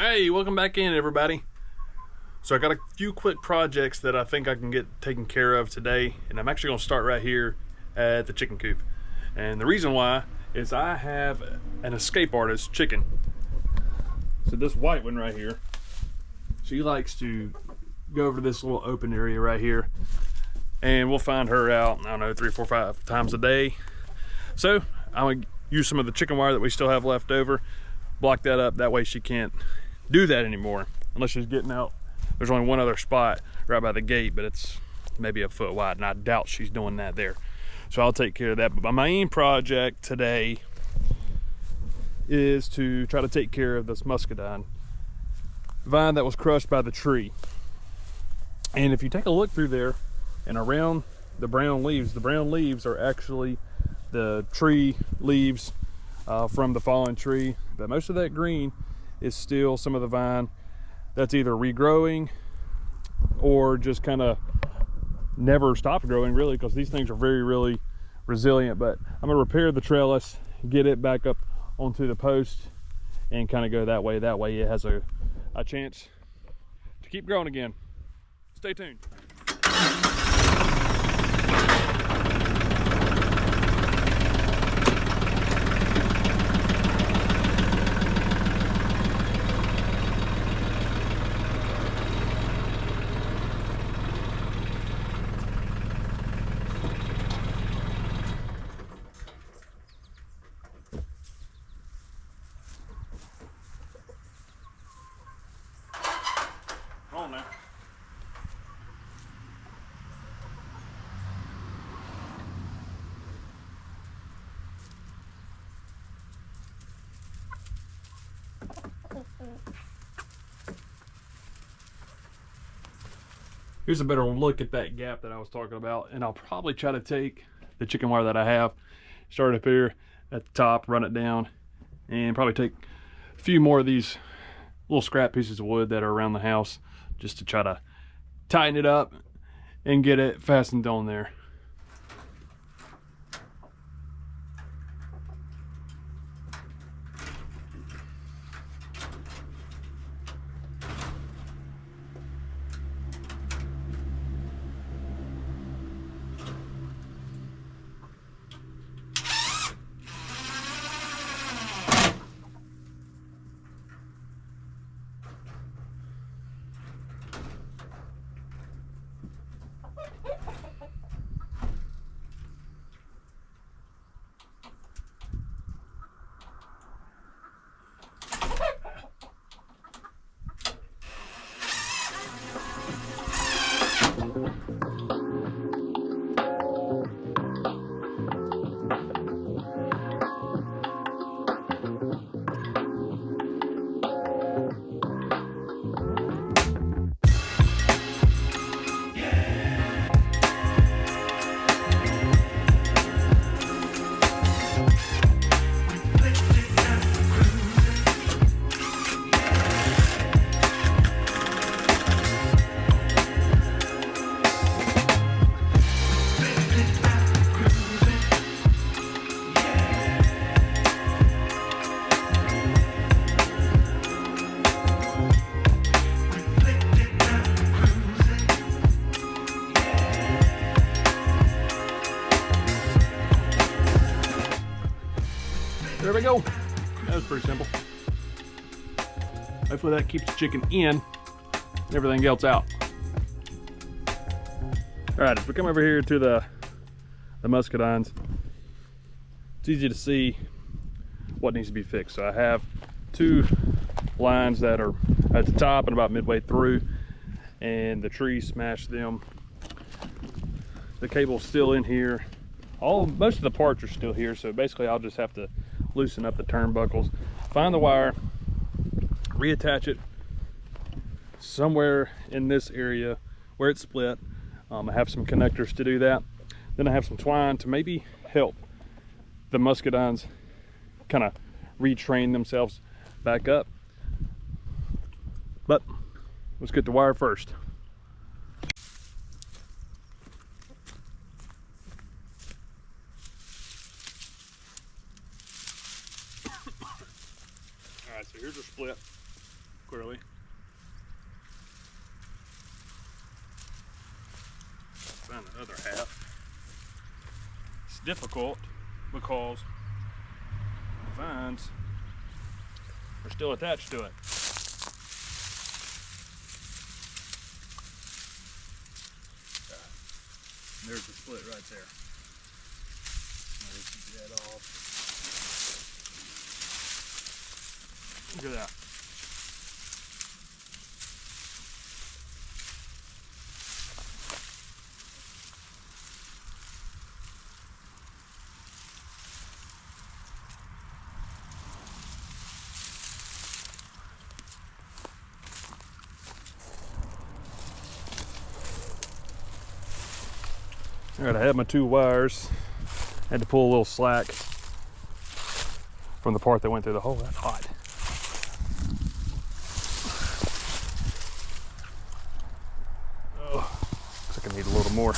Hey, welcome back in, everybody. So I got a few quick projects that I think I can get taken care of today, and I'm actually going to start right here at the chicken coop. And the reason why is I have an escape artist chicken. So this white one right here, she likes to go over to this little open area right here, and we'll find her out, I don't know, 3, 4, 5 times a day. So I'm going to use some of the chicken wire that we still have left over, block that up, that way she can't do that anymore unless she's getting out. There's only one other spot right by the gate, but it's maybe a foot wide, and I doubt she's doing that there. So I'll take care of that. But my main project today is to try to take care of this muscadine vine that was crushed by the tree. And if you take a look through there and around the brown leaves are actually the tree leaves from the fallen tree, but most of that green is still some of the vine that's either regrowing or just kind of never stopped growing, really, because these things are really resilient. But I'm gonna repair the trellis, get it back up onto the post, and kind of go that way. That way it has a chance to keep growing again. Stay tuned. On now. Here's a better look at that gap that I was talking about, and I'll probably try to take the chicken wire that I have, start up here at the top, run it down, and probably take a few more of these little scrap pieces of wood that are around the house just to try to tighten it up and get it fastened on there. There we go. That was pretty simple. Hopefully that keeps the chicken in and everything else out. All right, if we come over here to the muscadines, it's easy to see what needs to be fixed. So I have 2 lines that are at the top and about midway through, and the tree smashed them. The cable's still in here. Most of the parts are still here, so basically I'll just have to loosen up the turnbuckles, find the wire, reattach it somewhere in this area where it's split. I have some connectors to do that. Then I have some twine to maybe help the muscadines kind of retrain themselves back up. But let's get the wire first. All right, so here's a split. clearly. Find the other half. It's difficult because the vines are still attached to it. There's the split right there. There's the dead off. Look at that. All right, I had my 2 wires. Had to pull a little slack from the part that went through the hole. That's hot. Oh, looks like I need a little more.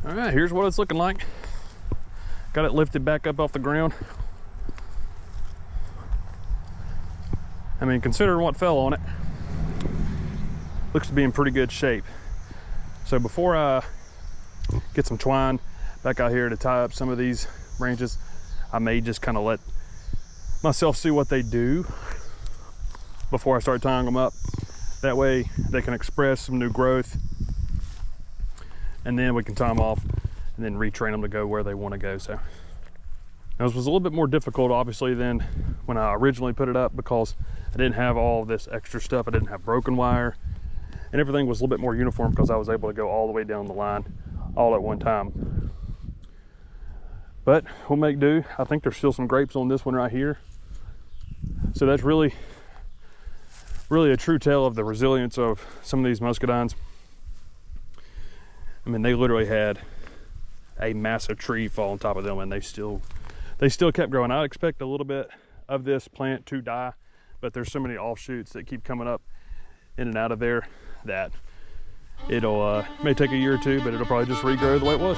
All right, here's what it's looking like. Got it lifted back up off the ground. I mean, considering what fell on it, looks to be in pretty good shape. So before I get some twine back out here to tie up some of these branches, I may just kind of let myself see what they do before I start tying them up. That way they can express some new growth, and then we can tie them off and then retrain them to go where they want to go. So now, this was a little bit more difficult obviously than when I originally put it up, because I didn't have all this extra stuff. I didn't have broken wire, and everything was a little bit more uniform because I was able to go all the way down the line all at one time. But we'll make do. I think there's still some grapes on this one right here. So that's really a true tale of the resilience of some of these muscadines. I mean, they literally had a massive tree fall on top of them, and they still kept growing. I expect a little bit of this plant to die, but there's so many offshoots that keep coming up in and out of there that it'll may take a year or two, but it'll probably just regrow the way it was.